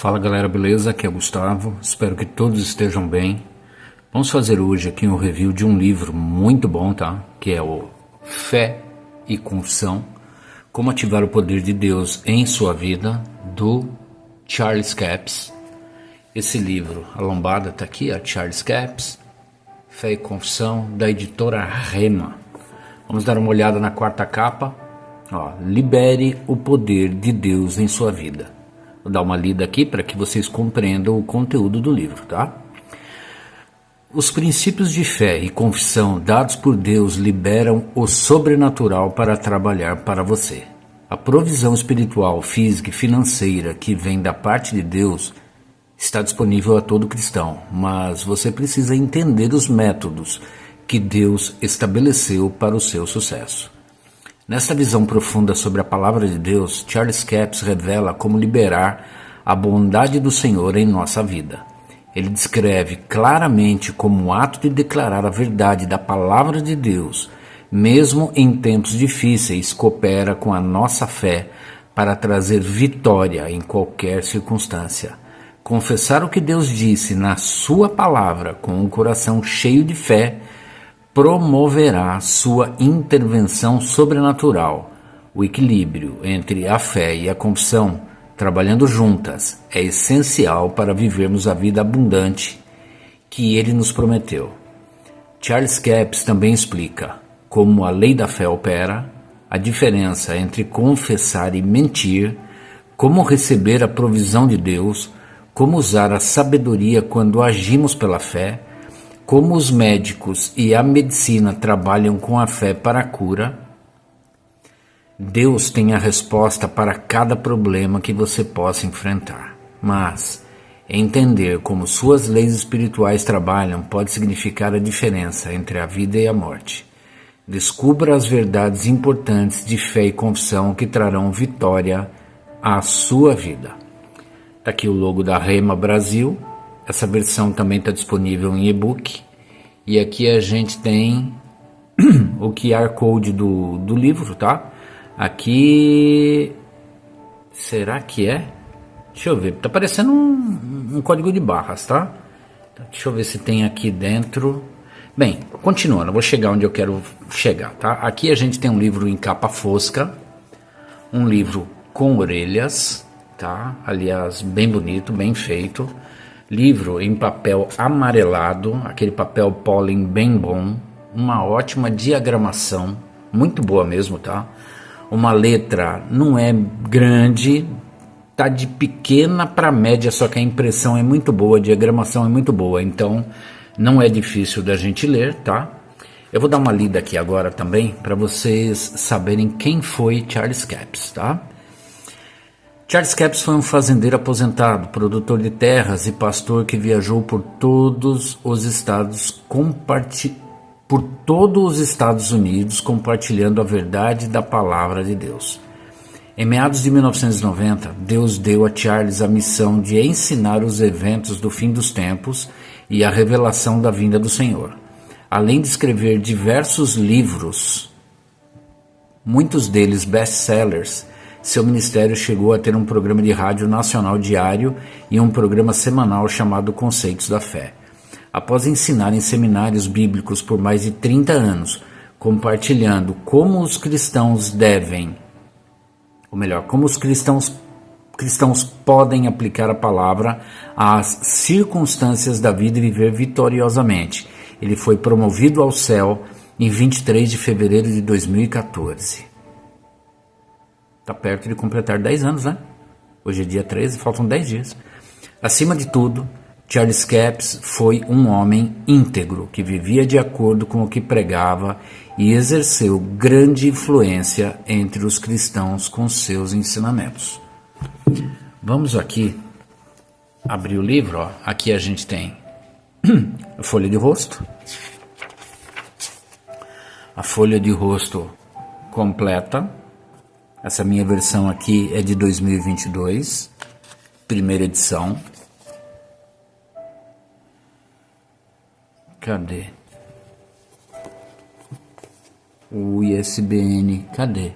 Fala galera, beleza? Aqui é o Gustavo, espero que todos estejam bem. Vamos fazer hoje aqui um review de um livro muito bom, tá? Que é o Fé e Confissão, Como Ativar o Poder de Deus em Sua Vida, do Charles Capps. Esse livro, a lombada tá aqui, a Charles Capps, Fé e Confissão, da editora Rema. Vamos dar uma olhada na quarta capa. Ó, libere o poder de Deus em sua vida. Vou dar uma lida aqui para que vocês compreendam o conteúdo do livro, tá? Os princípios de fé e confissão dados por Deus liberam o sobrenatural para trabalhar para você. A provisão espiritual, física e financeira que vem da parte de Deus está disponível a todo cristão, mas você precisa entender os métodos que Deus estabeleceu para o seu sucesso. Nesta visão profunda sobre a palavra de Deus, Charles Capps revela como liberar a bondade do Senhor em nossa vida. Ele descreve claramente como o ato de declarar a verdade da palavra de Deus, mesmo em tempos difíceis, coopera com a nossa fé para trazer vitória em qualquer circunstância. Confessar o que Deus disse na sua palavra com um coração cheio de fé promoverá sua intervenção sobrenatural. O equilíbrio entre a fé e a confissão, trabalhando juntas, é essencial para vivermos a vida abundante que ele nos prometeu. Charles Capps também explica como a lei da fé opera, a diferença entre confessar e mentir, como receber a provisão de Deus, como usar a sabedoria quando agimos pela fé, como os médicos e a medicina trabalham com a fé para a cura. Deus tem a resposta para cada problema que você possa enfrentar, mas entender como suas leis espirituais trabalham pode significar a diferença entre a vida e a morte. Descubra as verdades importantes de fé e confissão que trarão vitória à sua vida. Está aqui o logo da Rema Brasil. Essa versão também está disponível em e-book. E aqui a gente tem o QR Code do livro, tá? Aqui... será que é? Deixa eu ver. Tá parecendo um código de barras, tá? Deixa eu ver se tem aqui dentro. Bem, continuando. Eu vou chegar onde eu quero chegar, tá? Aqui a gente tem um livro em capa fosca. Um livro com orelhas, tá? Aliás, bem bonito, bem feito. Livro em papel amarelado, aquele papel pólen bem bom, uma ótima diagramação, muito boa mesmo, tá? Uma letra não é grande, tá de pequena para média, só que a impressão é muito boa, a diagramação é muito boa, então não é difícil da gente ler, tá? Eu vou dar uma lida aqui agora também, para vocês saberem quem foi Charles Capps, tá? Charles Capps foi um fazendeiro aposentado, produtor de terras e pastor que viajou por todos os Estados Unidos compartilhando a verdade da palavra de Deus. Em meados de 1990, Deus deu a Charles a missão de ensinar os eventos do fim dos tempos e a revelação da vinda do Senhor. Além de escrever diversos livros, muitos deles best-sellers, seu ministério chegou a ter um programa de rádio nacional diário e um programa semanal chamado Conceitos da Fé. Após ensinar em seminários bíblicos por mais de 30 anos, compartilhando como os cristãos devem, ou melhor, como os cristãos podem aplicar a palavra às circunstâncias da vida e viver vitoriosamente, ele foi promovido ao céu em 23 de fevereiro de 2014. Está perto de completar 10 anos, né? Hoje é dia 13, faltam 10 dias. Acima de tudo, Charles Capps foi um homem íntegro, que vivia de acordo com o que pregava e exerceu grande influência entre os cristãos com seus ensinamentos. Vamos aqui abrir o livro, ó. Aqui a gente tem a folha de rosto. A folha de rosto completa. Essa minha versão aqui é de 2022, primeira edição. Cadê? O ISBN, cadê?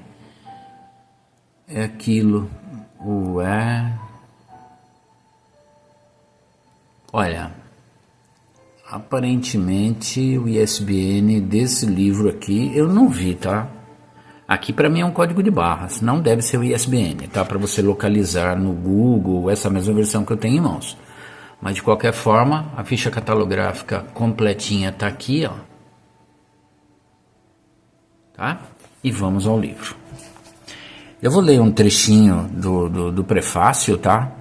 É aquilo, Olha, aparentemente o ISBN desse livro aqui eu não vi, tá? Aqui para mim é um código de barras, não deve ser o ISBN, tá? Para você localizar no Google essa mesma versão que eu tenho em mãos. Mas de qualquer forma, a ficha catalográfica completinha tá aqui, ó. Tá? E vamos ao livro. Eu vou ler um trechinho do prefácio, tá?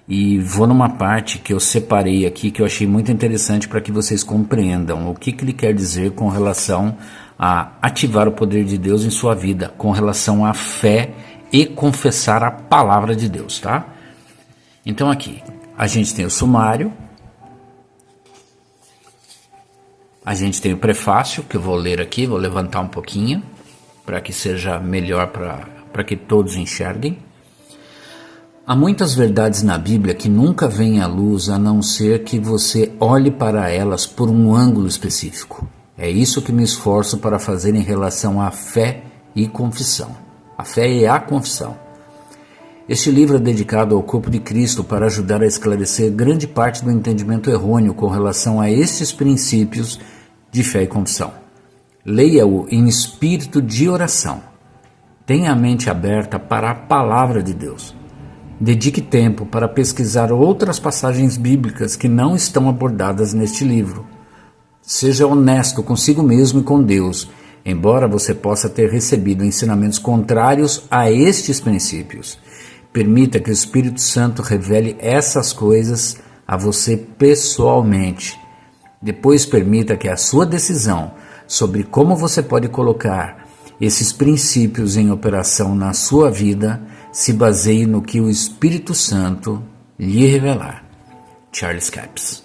E vou numa parte que eu separei aqui, que eu achei muito interessante para que vocês compreendam o que ele quer dizer com relação a ativar o poder de Deus em sua vida, com relação à fé e confessar a palavra de Deus, tá? Então aqui, a gente tem o sumário, a gente tem o prefácio, que eu vou ler aqui, vou levantar um pouquinho, para que seja melhor para que todos enxerguem. Há muitas verdades na Bíblia que nunca vêm à luz a não ser que você olhe para elas por um ângulo específico. É isso que me esforço para fazer em relação à fé e confissão. A fé e a confissão. Este livro é dedicado ao corpo de Cristo para ajudar a esclarecer grande parte do entendimento errôneo com relação a estes princípios de fé e confissão. Leia-o em espírito de oração. Tenha a mente aberta para a palavra de Deus. Dedique tempo para pesquisar outras passagens bíblicas que não estão abordadas neste livro. Seja honesto consigo mesmo e com Deus, embora você possa ter recebido ensinamentos contrários a estes princípios. Permita que o Espírito Santo revele essas coisas a você pessoalmente. Depois permita que a sua decisão sobre como você pode colocar esses princípios em operação na sua vida se baseie no que o Espírito Santo lhe revelar. Charles Capps.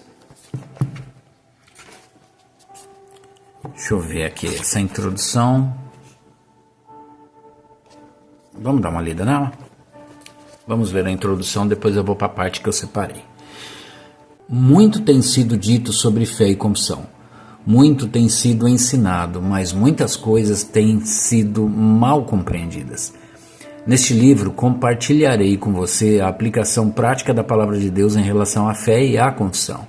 Deixa eu ver aqui essa introdução. Vamos dar uma lida nela? Vamos ver a introdução, depois eu vou para a parte que eu separei. Muito tem sido dito sobre fé e confissão. Muito tem sido ensinado, mas muitas coisas têm sido mal compreendidas. Neste livro, compartilharei com você a aplicação prática da Palavra de Deus em relação à fé e à confissão.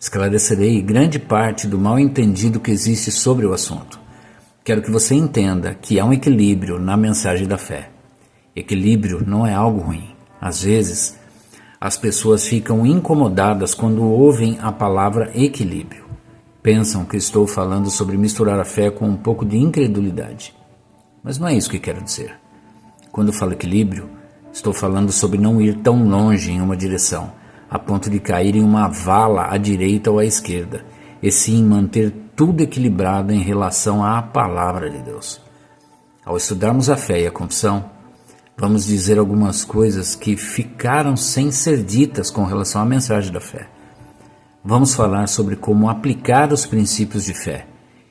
Esclarecerei grande parte do mal-entendido que existe sobre o assunto. Quero que você entenda que há um equilíbrio na mensagem da fé. Equilíbrio não é algo ruim. Às vezes, as pessoas ficam incomodadas quando ouvem a palavra equilíbrio. Pensam que estou falando sobre misturar a fé com um pouco de incredulidade. Mas não é isso que quero dizer. Quando falo equilíbrio, estou falando sobre não ir tão longe em uma direção, a ponto de cair em uma vala à direita ou à esquerda, e sim manter tudo equilibrado em relação à palavra de Deus. Ao estudarmos a fé e a confissão, vamos dizer algumas coisas que ficaram sem ser ditas com relação à mensagem da fé. Vamos falar sobre como aplicar os princípios de fé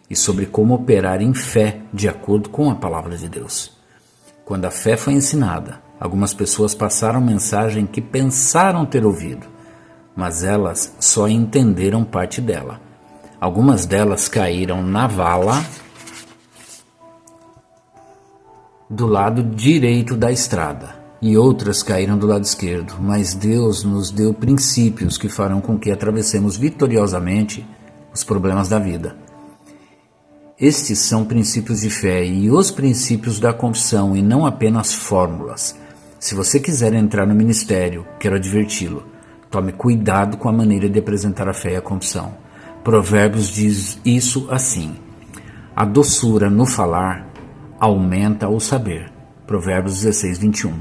e sobre como operar em fé de acordo com a palavra de Deus. Quando a fé foi ensinada, algumas pessoas passaram mensagem que pensaram ter ouvido, mas elas só entenderam parte dela. Algumas delas caíram na vala do lado direito da estrada e outras caíram do lado esquerdo, mas Deus nos deu princípios que farão com que atravessemos vitoriosamente os problemas da vida. Estes são princípios de fé e os princípios da confissão e não apenas fórmulas. Se você quiser entrar no ministério, quero adverti-lo. Tome cuidado com a maneira de apresentar a fé e a confissão. Provérbios diz isso assim: a doçura no falar aumenta o saber. Provérbios 16, 21.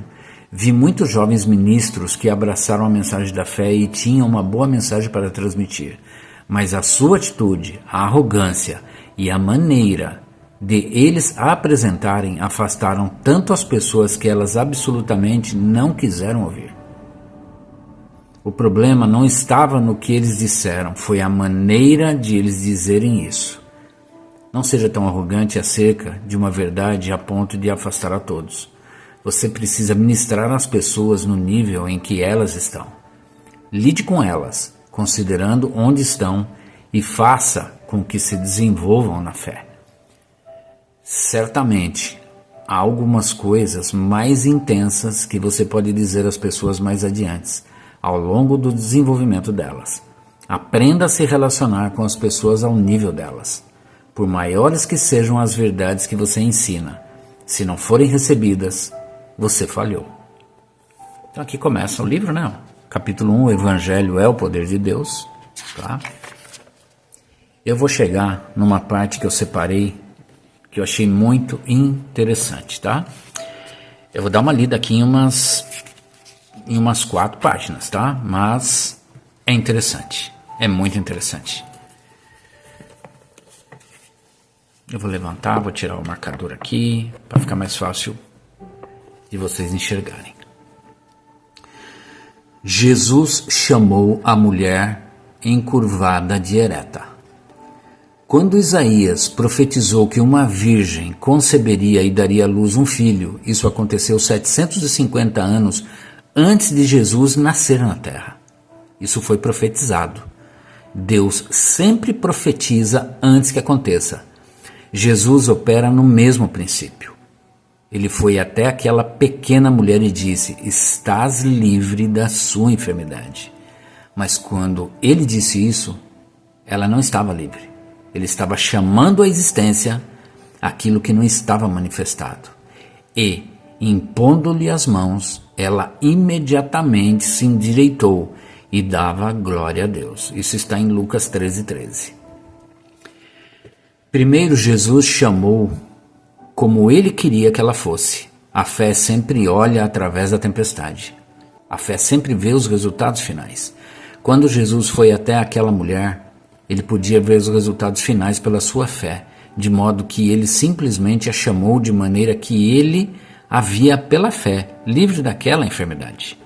Vi muitos jovens ministros que abraçaram a mensagem da fé e tinham uma boa mensagem para transmitir, mas a sua atitude, a arrogância e a maneira de eles a apresentarem afastaram tanto as pessoas que elas absolutamente não quiseram ouvir. O problema não estava no que eles disseram, foi a maneira de eles dizerem isso. Não seja tão arrogante acerca de uma verdade a ponto de afastar a todos. Você precisa ministrar às pessoas no nível em que elas estão. Lide com elas, considerando onde estão, e faça com que se desenvolvam na fé. Certamente, há algumas coisas mais intensas que você pode dizer às pessoas mais adiante, ao longo do desenvolvimento delas. Aprenda a se relacionar com as pessoas ao nível delas. Por maiores que sejam as verdades que você ensina, se não forem recebidas, você falhou. Então aqui começa o livro, né? Capítulo 1, o Evangelho é o poder de Deus. Tá? Eu vou chegar numa parte que eu separei, que eu achei muito interessante, tá? Eu vou dar uma lida aqui em umas 4 páginas, tá? Mas é interessante, é muito interessante. Eu vou levantar, vou tirar o marcador aqui, para ficar mais fácil de vocês enxergarem. Jesus chamou a mulher encurvada de Ereta. Quando Isaías profetizou que uma virgem conceberia e daria à luz um filho, isso aconteceu 750 anos antes de Jesus nascer na terra. Isso foi profetizado. Deus sempre profetiza antes que aconteça. Jesus opera no mesmo princípio. Ele foi até aquela pequena mulher e disse: estás livre da sua enfermidade. Mas quando ele disse isso, ela não estava livre. Ele estava chamando à existência aquilo que não estava manifestado. E, impondo-lhe as mãos, ela imediatamente se endireitou e dava glória a Deus. Isso está em Lucas 13:13. Primeiro, Jesus chamou como ele queria que ela fosse. A fé sempre olha através da tempestade. A fé sempre vê os resultados finais. Quando Jesus foi até aquela mulher, ele podia ver os resultados finais pela sua fé, de modo que ele simplesmente a chamou de maneira que ele a via pela fé, livre daquela enfermidade.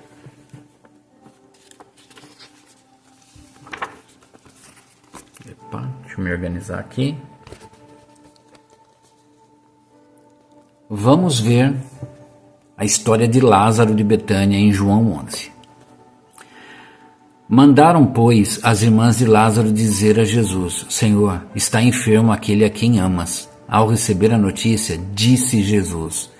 Deixa eu me organizar aqui. Vamos ver a história de Lázaro de Betânia em João 11. Mandaram, pois, as irmãs de Lázaro dizer a Jesus: Senhor, está enfermo aquele a quem amas. Ao receber a notícia, disse Jesus: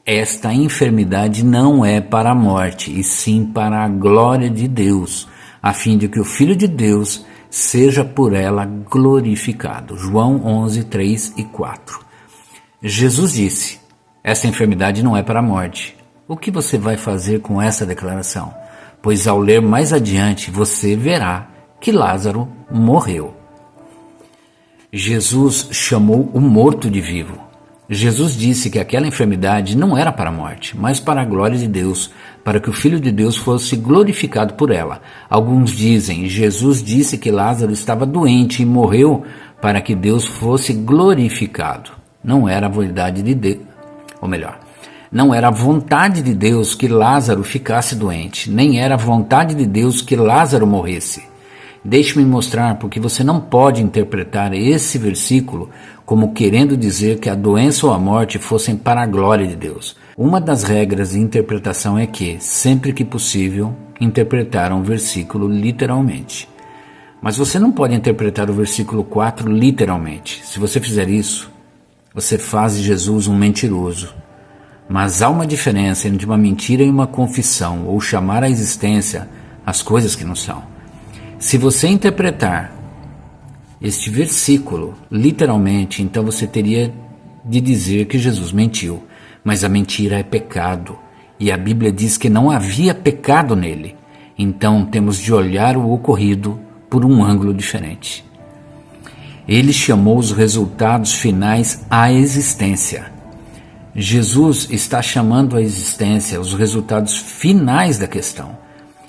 esta enfermidade não é para a morte, e sim para a glória de Deus, a fim de que o Filho de Deus seja por ela glorificado. João 11, 3 e 4. Jesus disse: esta enfermidade não é para a morte. O que você vai fazer com essa declaração? Pois ao ler mais adiante, você verá que Lázaro morreu. Jesus chamou o morto de vivo. Jesus disse que aquela enfermidade não era para a morte, mas para a glória de Deus, para que o Filho de Deus fosse glorificado por ela. Alguns dizem: Jesus disse que Lázaro estava doente e morreu para que Deus fosse glorificado. Não era a vontade de Deus, ou melhor, não era a vontade de Deus que Lázaro ficasse doente, nem era a vontade de Deus que Lázaro morresse. Deixe-me mostrar porque você não pode interpretar esse versículo como querendo dizer que a doença ou a morte fossem para a glória de Deus. Uma das regras de interpretação é que, sempre que possível, interpretar um versículo literalmente. Mas você não pode interpretar o versículo 4 literalmente. Se você fizer isso, você faz de Jesus um mentiroso. Mas há uma diferença entre uma mentira e uma confissão, ou chamar à existência as coisas que não são. Se você interpretar este versículo literalmente, então você teria de dizer que Jesus mentiu. Mas a mentira é pecado, e a Bíblia diz que não havia pecado nele. Então temos de olhar o ocorrido por um ângulo diferente. Ele chamou os resultados finais à existência. Jesus está chamando à existência os resultados finais da questão.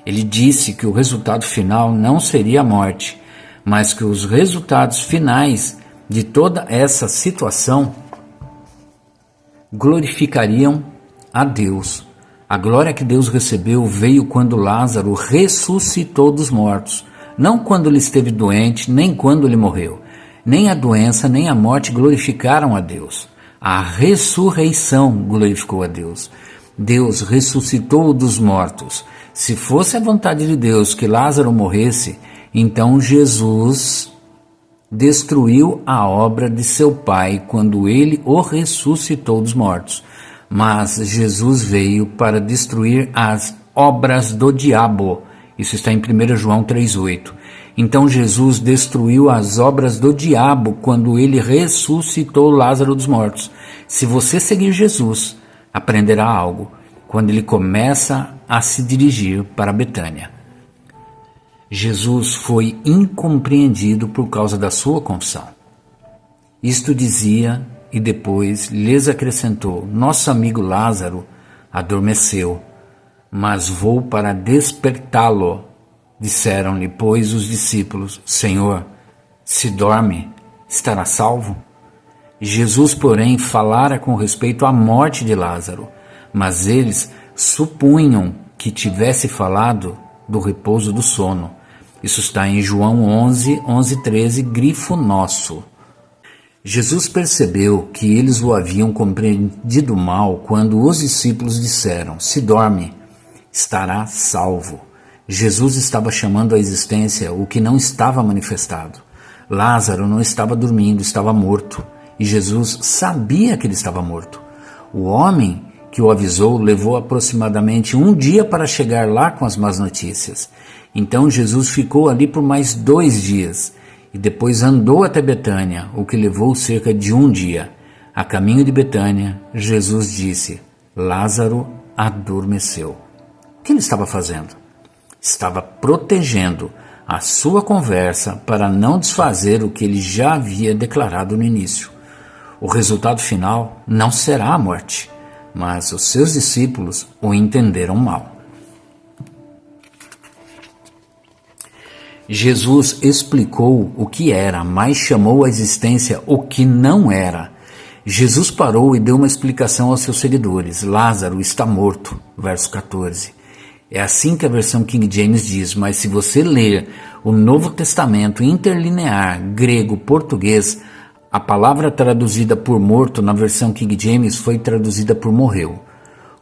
Ele disse que o resultado final não seria a morte, mas que os resultados finais de toda essa situação glorificariam a Deus. A glória que Deus recebeu veio quando Lázaro ressuscitou dos mortos, não quando ele esteve doente, nem quando ele morreu. Nem a doença, nem a morte glorificaram a Deus. A ressurreição glorificou a Deus. Deus ressuscitou dos mortos. Se fosse a vontade de Deus que Lázaro morresse, então Jesus destruiu a obra de seu Pai quando ele o ressuscitou dos mortos. Mas Jesus veio para destruir as obras do diabo. Isso está em 1 João 3,8. Então Jesus destruiu as obras do diabo quando ele ressuscitou Lázaro dos mortos. Se você seguir Jesus, aprenderá algo quando ele começa a se dirigir para Betânia. Jesus foi incompreendido por causa da sua confissão. Isto dizia e depois lhes acrescentou: nosso amigo Lázaro adormeceu, mas vou para despertá-lo. Disseram-lhe, pois, os discípulos: Senhor, se dorme, estará salvo? Jesus, porém, falara com respeito à morte de Lázaro, mas eles supunham que tivesse falado do repouso do sono. Isso está em João 11:13, grifo nosso. Jesus percebeu que eles o haviam compreendido mal quando os discípulos disseram: se dorme, estará salvo. Jesus estava chamando à existência o que não estava manifestado. Lázaro não estava dormindo, estava morto. E Jesus sabia que ele estava morto. O homem que o avisou levou aproximadamente um dia para chegar lá com as más notícias. Então Jesus ficou ali por mais 2 dias e depois andou até Betânia, o que levou cerca de 1 dia. A caminho de Betânia, Jesus disse: Lázaro adormeceu. O que ele estava fazendo? Estava protegendo a sua conversa para não desfazer o que ele já havia declarado no início. O resultado final não será a morte, mas os seus discípulos o entenderam mal. Jesus explicou o que era, mas chamou à existência o que não era. Jesus parou e deu uma explicação aos seus seguidores: Lázaro está morto, verso 14. É assim que a versão King James diz, mas se você ler o Novo Testamento interlinear grego-português, a palavra traduzida por morto na versão King James foi traduzida por morreu.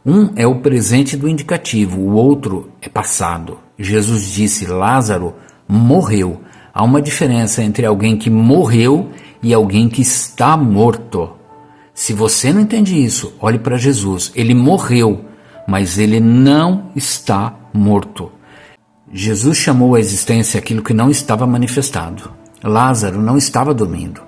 Um é o presente do indicativo, o outro é passado. Jesus disse: Lázaro morreu. Há uma diferença entre alguém que morreu e alguém que está morto. Se você não entende isso, olhe para Jesus. Ele morreu, mas ele não está morto. Jesus chamou à existência aquilo que não estava manifestado. Lázaro não estava dormindo.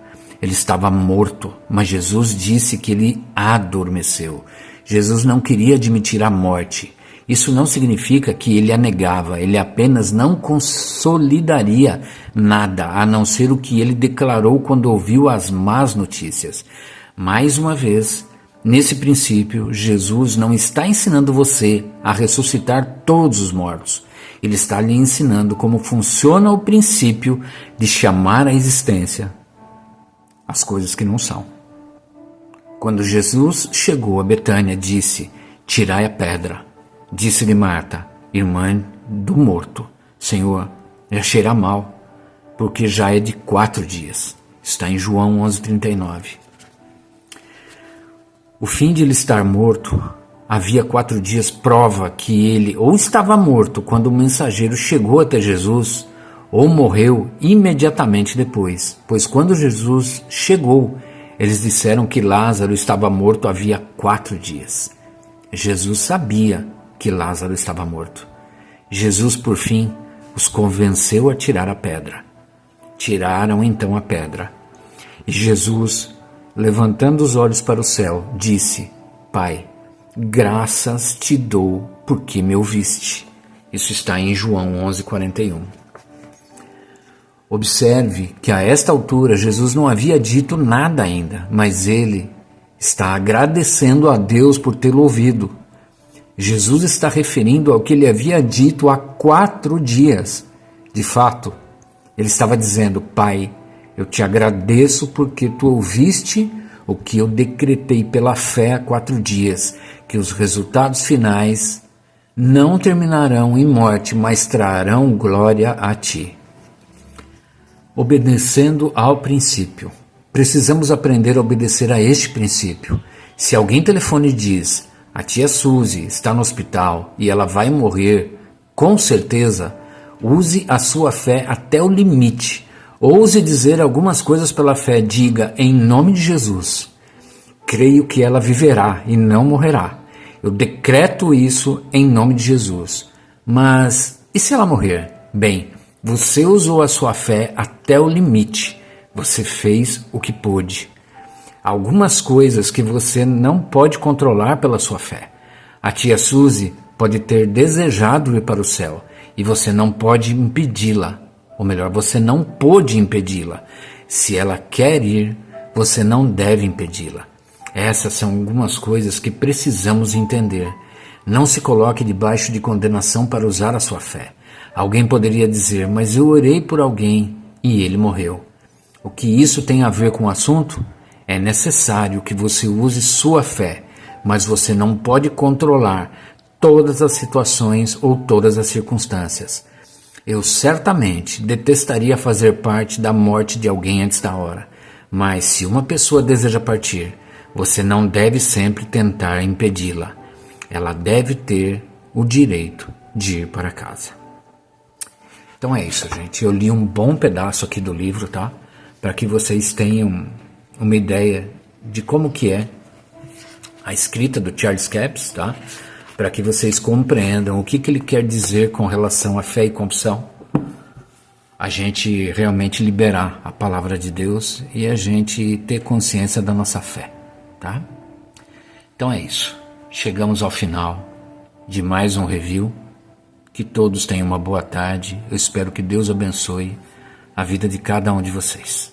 Ele estava morto, mas Jesus disse que ele adormeceu. Jesus não queria admitir a morte. Isso não significa que ele a negava, ele apenas não consolidaria nada, a não ser o que ele declarou quando ouviu as más notícias. Mais uma vez, nesse princípio, Jesus não está ensinando você a ressuscitar todos os mortos. Ele está lhe ensinando como funciona o princípio de chamar à existência as coisas que não são. Quando Jesus chegou a Betânia, disse: tirai a pedra. Disse-lhe Marta, irmã do morto: Senhor, já cheira mal, porque já é de 4 dias. Está em João 11:39. O fim de ele estar morto, havia 4 dias, prova que ele ou estava morto quando o mensageiro chegou até Jesus, ou morreu imediatamente depois, pois quando Jesus chegou, eles disseram que Lázaro estava morto havia 4 dias. Jesus sabia que Lázaro estava morto. Jesus, por fim, os convenceu a tirar a pedra. Tiraram então a pedra. E Jesus, levantando os olhos para o céu, disse: Pai, graças te dou porque me ouviste. Isso está em João 11:41. Observe que a esta altura Jesus não havia dito nada ainda, mas ele está agradecendo a Deus por tê-lo ouvido. Jesus está referindo ao que ele havia dito há 4 dias. De fato, ele estava dizendo: Pai, eu te agradeço porque tu ouviste o que eu decretei pela fé há 4 dias, que os resultados finais não terminarão em morte, mas trarão glória a ti. Obedecendo ao princípio. Precisamos aprender a obedecer a este princípio. Se alguém telefone e diz: a tia Suzy está no hospital e ela vai morrer, com certeza, use a sua fé até o limite. Ouse dizer algumas coisas pela fé. Diga: em nome de Jesus, creio que ela viverá e não morrerá. Eu decreto isso em nome de Jesus. Mas e se ela morrer? Bem, Você usou a sua fé até o limite. Você fez o que pôde. Algumas coisas que você não pode controlar pela sua fé. A tia Suzy pode ter desejado ir para o céu e você não pode impedi-la. Ou melhor, você não pôde impedi-la. Se ela quer ir, você não deve impedi-la. Essas são algumas coisas que precisamos entender. Não se coloque debaixo de condenação para usar a sua fé. Alguém poderia dizer, mas eu orei por alguém e ele morreu. O que isso tem a ver com o assunto? É necessário que você use sua fé, mas você não pode controlar todas as situações ou todas as circunstâncias. Eu certamente detestaria fazer parte da morte de alguém antes da hora, mas se uma pessoa deseja partir, você não deve sempre tentar impedi-la. Ela deve ter o direito de ir para casa. Então é isso, gente. Eu li um bom pedaço aqui do livro, tá? Para que vocês tenham uma ideia de como que é a escrita do Charles Capps, tá? Para que vocês compreendam o que ele quer dizer com relação à fé e confissão. A gente realmente liberar a palavra de Deus e a gente ter consciência da nossa fé, tá? Então é isso. Chegamos ao final de mais um review. Que todos tenham uma boa tarde. Eu espero que Deus abençoe a vida de cada um de vocês.